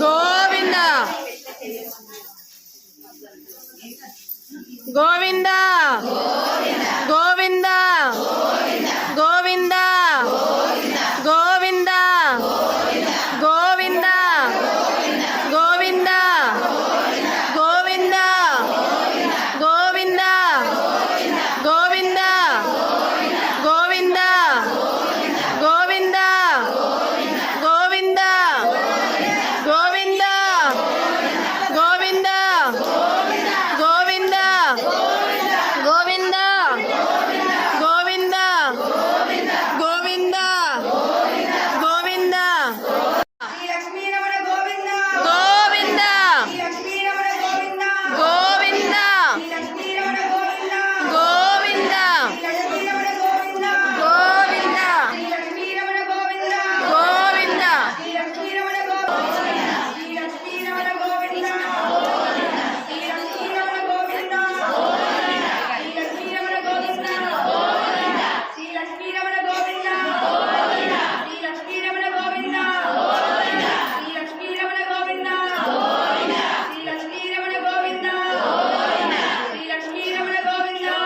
గోవిందా గోవిందా గోవిందా గోవిందా గోవిందా గోవిందా గోవిందా గోవిందా గోవిందా గోవిందా గోవిందా గోవిందా గోవిందా గోవిందా గోవిందా గోవిందా గోవిందా గోవిందా గోవిందా లక్ష్మీరమణ గోవిందా గోవిందా లక్ష్మీరమణ గోవిందా గోవిందా లక్ష్మీరమణ గోవిందా గోవిందా లక్ష్మీరమణ గోవిందా గోవిందా లక్ష్మీరమణ గోవిందా గోవిందా లక్ష్మీరమణ గోవిందా లక్ష్మీరమణ గోవిందా లక్ష్మీరమణ గోవిందా లక్ష్మీరమణ గోవిందా లక్ష్మీరమణ గోవిందా లక్ష్మీరమణ గోవిందా లక్ష్మీరమణ గోవిందా లక్ష్మీరమణ గోవిందా లక్ష్మీరమణ గోవిందా లక్ష్మీరమణ గోవిందా లక్ష్మీరమణ గోవిందా లక్ష్మీరమణ గోవిందా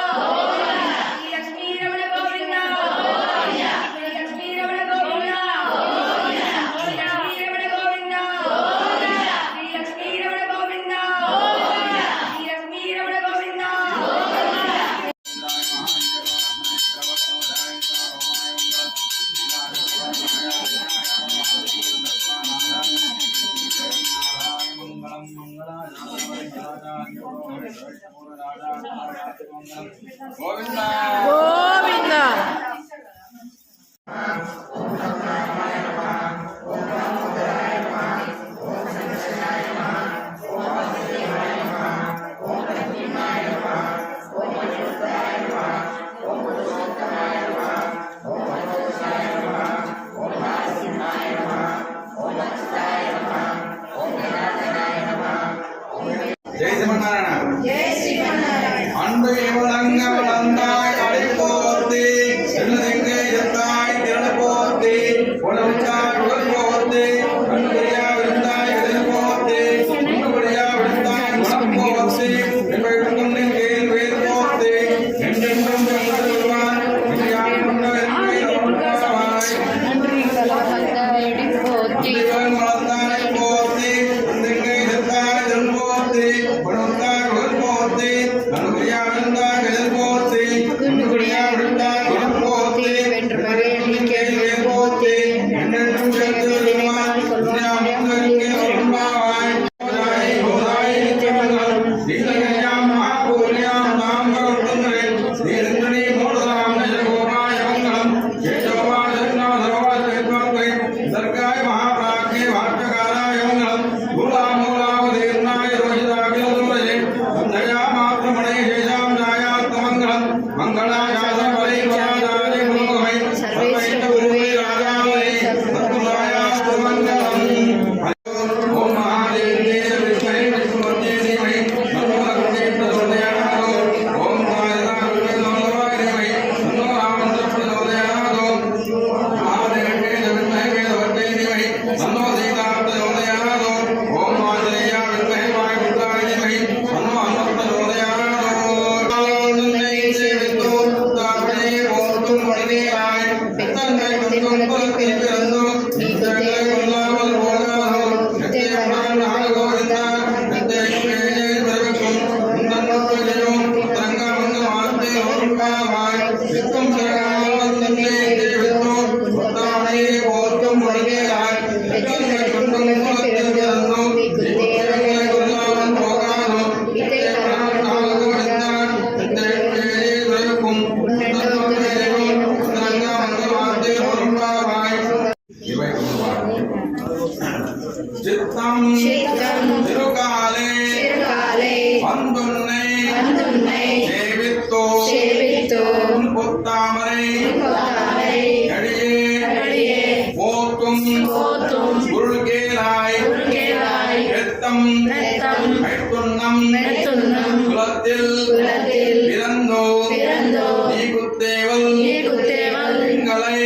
లక్ష్మీరమణ గోవిందా లక్ష్మీరమణ గోవిందా గోవిందా జై శ్రీమన్నారాయణ அன்பு இவளங்க வளர்ந்தாய் அழைப்போர்த்தி செல்லதிங்கே எத்தாய் திரளப்போர்த்தி உணவுச்சாய் உழப்போர்த்தி அன்புரியா விருந்தாய் எதிர்போர்த்தி உண்ணுபடியா விழுந்தாய் உணப்போர்த்தி எங்களுக்கும் நீங்கள் வேறு போர்த்தி என்றென்றும் வருவான் வளர்ந்தாய் போர்த்தி திங்கே எத்தாய் திரள்போர்த்தி உணவுத்தாய் உழப்போர்த்தி அன்புரியா விழுந்தாய் எதிர்போர்த்தி உண்ணுபடியா விழுந்தாய் உணப்போர்த்தி நீங்கள் வேறு போர்த்தி என்றென்றும் வருவான் చిత్తం తిరుకాలే வந்துன்னை சேவித்தோ பொத்தாமரை அடியே போத்தும் குருகேலாய் எத்தம் ஐத்துன்னம் குலத்தில் பிறந்தோ நீ குத்தேவல் எங்களை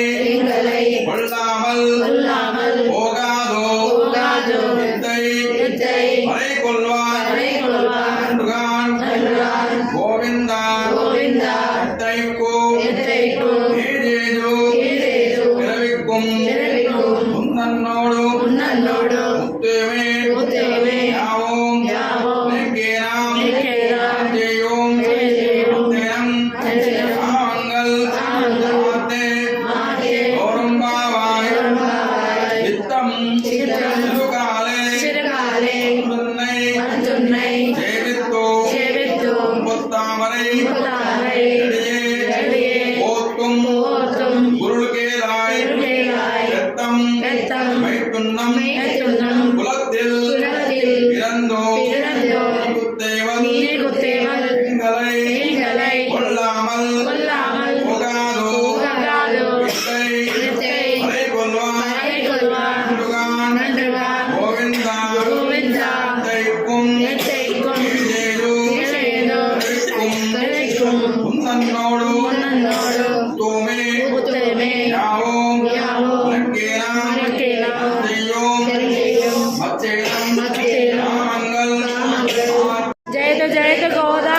ఉన్నన్నోడు ఉన్నన్నోడు ముత్తేమే ముత్తేమే యావం యావం నెక్కేనాం నెక్కేనాం జేయోం జేయోం తేనం తేనం ఆంగల్ ఆంగల్ మాతే మాతే గౌరంబావాయ గౌరంబావాయ చిత్తం చిత్తం చిరుకాలే చిరకాలే తున్నై తున్నై చేవిత్తు చేవిత్తు ముత్తామరై ముత్తామరై ఎడియే ఓత్తుం ఓత్తుం గురుకేలాయ్ గురుకేలాయ్ రత్తం రత్తం మైతున్నం మైతున్నం కులத்தில் குலத்தில் பிறந்தோ பிறந்தோ குத்தேவல் நீர்குத்தேவல் எங்களை எங்களை கொல்லாமல் கொல்லாமல் போகாதோ போகாதோ வித்தை வித்தை மறை கொள்வான் மறைகொள்வான் நன்றுகான் நன்றுகான் கோவிந்தா கோவிந்தா தைக்கும் எத்தைக்கும் ஏழு ஏழேதோ கிடைக்கும் உன்னோடு ఉన్నన్నోడు தூமே ఉత్తమే யாவோம் యావో நக்கேனாம் నక్కేనా செய்யோம் తెలియం மச்சேனம் మచ్చేనం நாமங்கள் జయతు జయతు గోదా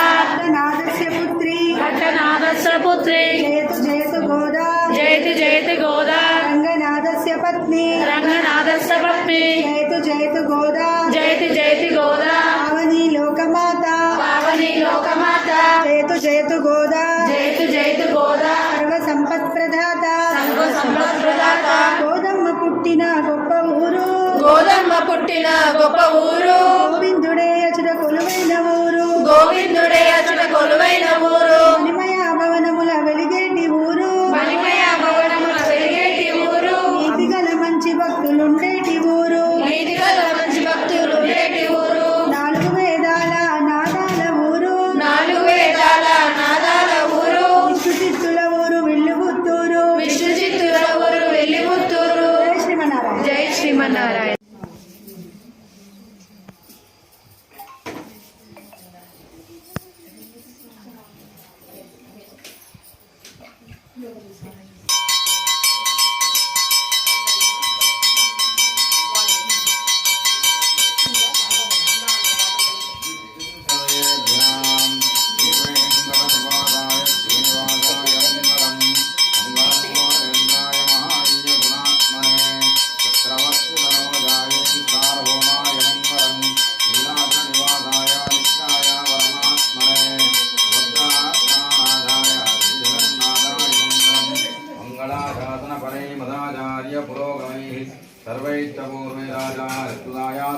నాదస్య పుత్రి పట్టనాదస్య పుత్రి జయతు జయతు గోదా జయతు జయతు గోదా రంగనాథస్య పత్ని రంగనాథస్య పత్ని జయతు జయతు గోదా జయతు జయతు గోదా పావని లోకమాత పావని లోకమాత జయతు జయతు గోదా జయతు జయతు గోదా సర్వ సంపత్ ప్రదాత సంగ సంపత్ప్రదాత గోదమ్మ పుట్టిన గొప్ప ఊరు గోదమ్మ పుట్టిన గొప్ప ఊరు గోవిందుడే అచుడ కొలువైన ఊరు గోవిందుడే అతడు కొలువైన ఊరు మణిమయ భవనముల వెలిగేటి ఊరు మణిమయ భవనముల వెలిగేటి ఊరు నీతి గల మంచి భక్తులుండేటి ఊరు నీతి గల మంచి భక్తులు ఉండేటి ఊరు నాలుగు వేదాల నాదాల ఊరు నాలుగు వేదాల నాదాల ఊరు విష్ణుచిత్తుల ఊరు విల్లుపుత్తూరు విష్ణు చిత్తుల ఊరు వెల్లిపుత్తూరు జై శ్రీమన్నారాయణ. జై శ్రీమన్నారాయణ.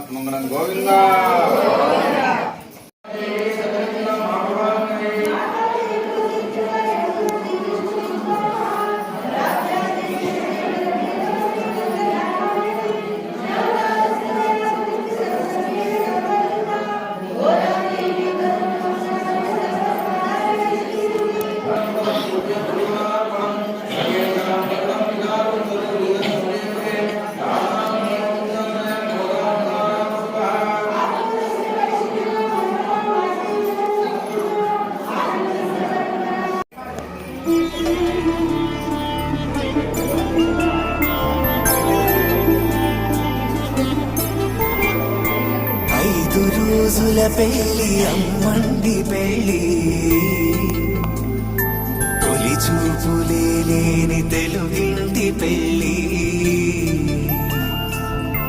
మంగళం గోవిందా రోజుల పెళ్లి అమ్మండి పెళ్లి తొలి చూపులే లేని తెలుగింటి పెళ్లి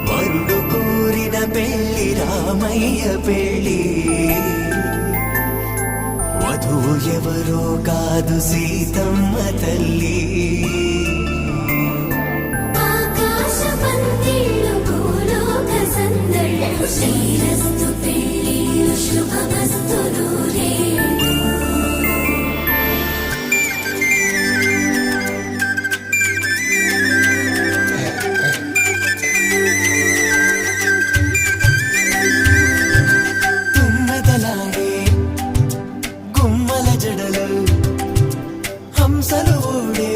వరుడు కోరిన పెళ్లి రామయ్య పెళ్లి వధువు ఎవరో కాదు సీతమ్మ తల్లి శ్రీరస్తు పెళ్ళిళ్ళు శుభమస్తు నూరే తుమ్మెదలాడే గుమ్మల జడలు హంసలు ఊడే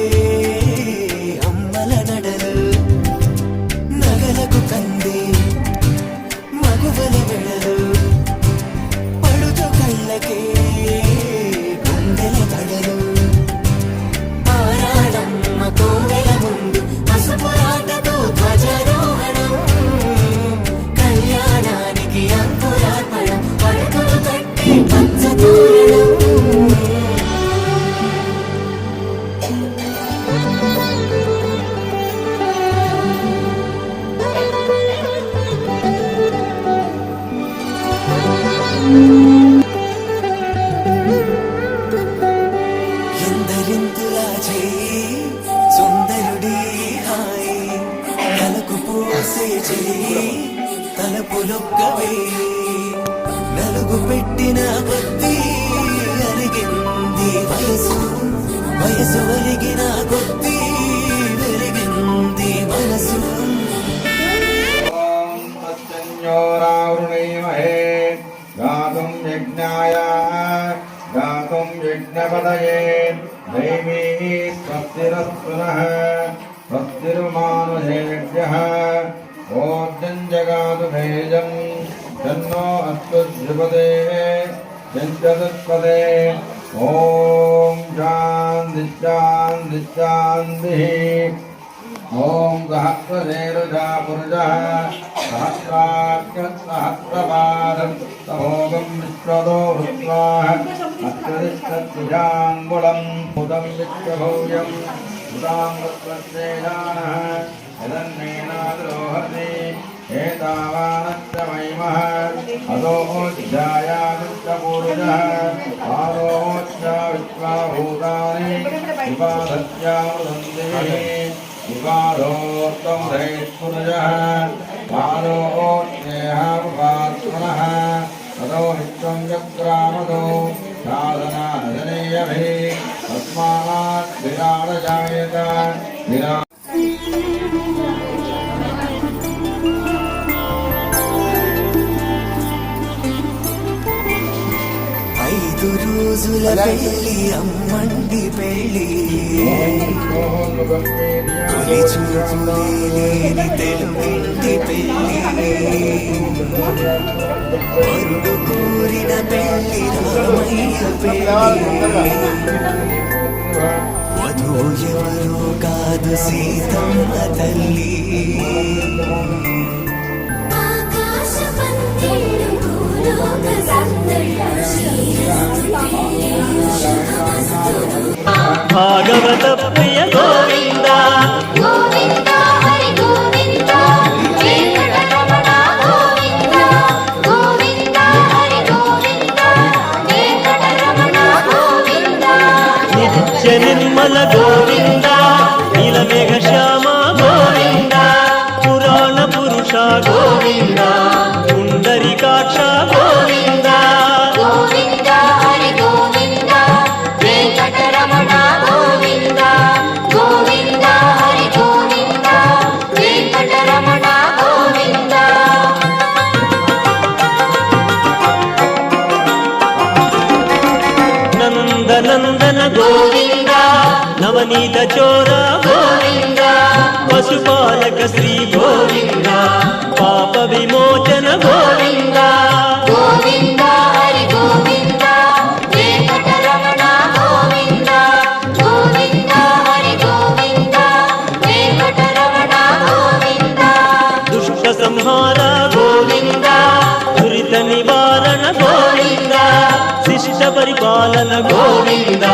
ఎందరింతులా చేయి సుందరుడి హాయి తలకు పూసే చేయి తలపులొక్కవే నలుగు పెట్టిన కొద్దీ అరిగింది వయసు వయసు ఒరిగిన కొద్దీ వెలిగింది మనసు ఓం తచ్చన్యోరావృణీమహే గాతుం యజ్ఞాయ గాతుం యజ్ఞపదయే దైవీ స్వస్తిరస్తు నః స్వస్తిర్మానుషేభ్యः ఓర్జం జగాతు భేజం తన్నో అస్తు ధ్రుపదే చతుష్పదే ఓం శాంతి శాంతి శాంతి ఓం సహస్రశేరుజా పురుషः సహస్రాక్షసహస్రపాదం సహోగం విశ్వదో భృత్వా అత్రదిష్టత్రిజాంగుళం ఉదం విశ్వభూయం ఉదామృత్వశ్రేయానः యదన్నేనాద్రోహతి ఏతావానశ్చ మహిమః అదోధ్యాయామిశ్చ పురుషः ఆరోశ్చ విశ్వభూతాని విపాదస్యామృతందిః విపాదోత్తం ధైస్పురుషः పాదోస్నేహాత్మనः తదో నిత్యం చక్రామదో సాధనానజనేయభిः తస్మాత్ విరాడజాయత విరా ఐదు రోజుల పెళ్లి అమ్మండి పెళ్లి తొలి చూపులే లేని తెలుగింటి పెళ్లి వరుడు కోరిన పెళ్లి రామయ్య పెళ్లి వధువు ఎవరో కాదు సీతమ్మ తల్లి ఆకాశ పందిళ్ళు భూలోక సందళ్ళు శ్రీరస్తు పెళ్ళిళ్ళు శుభమస్తు భాగవత ప్రియ గోవింద గోవింద హరి గోవింద వెంకటరమణ గోవింద గోవింద హరి గోవింద వెంకటరమణ గోవింద నిత్య నిర్మల గోవింద నీలమేఘ శ్యామ గోవింద పురాణ పురుష గోవింద పుండరీకాక్ష గోవింద గోవింద హరి గోవింద వెంకటరమణ గోవింద గోవింద హరి గోవింద వెంకటరమణ గోవింద నందనందన గోవింద నవనీత చోర గోవింద పశుపాలక శ్రీ గోవింద పాప విమోచన గోవింద గోవింద హరి గోవింద వెంకటరమణ గోవింద గోవింద హరి గోవింద వెంకటరమణ గోవింద దుష్ట సంహార గోవింద దురిత నివారణ గోవింద శిష్ట పరిపాలన గోవింద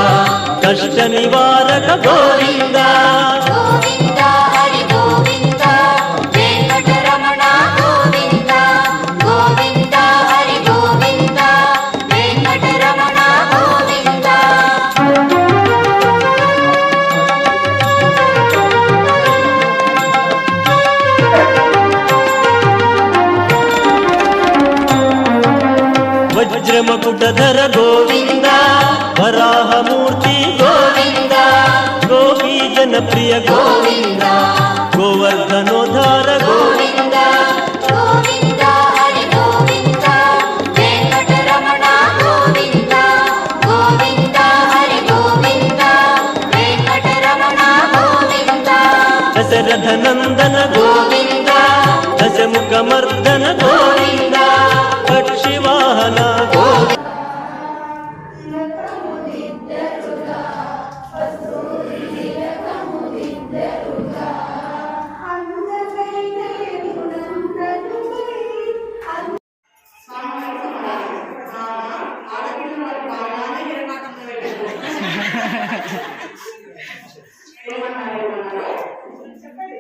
కష్ట నివారక గోవింద గోవింద హరి గోవింద వెంకటరమణ గోవింద గోవింద హరి గోవింద వెంకటరమణ గోవింద వజ్రమకుటధర గోవింద వరాహమూర్తి గోవింద గోపీ జనప్రియ గోవింద గోవర్ధనోధార గోవింద గోవింద హరి గోవింద వెంకటరమణ గోవింద గోవింద హరి గోవింద వెంకటరమణ గోవింద దశరథ నందన గోవింద దశముఖమర్దన గోవింద పక్షివాహన గోవింద చెప్పండి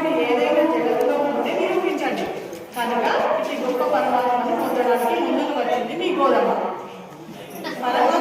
ఇంకొకటి ఏదైనా జగత్తులో ఉంటే నిరూపించండి. కనుక ఇది గొప్ప పరమాత్మను పొందడానికి ముందుకు వచ్చింది మీ గోధుమ. పరమాత్మ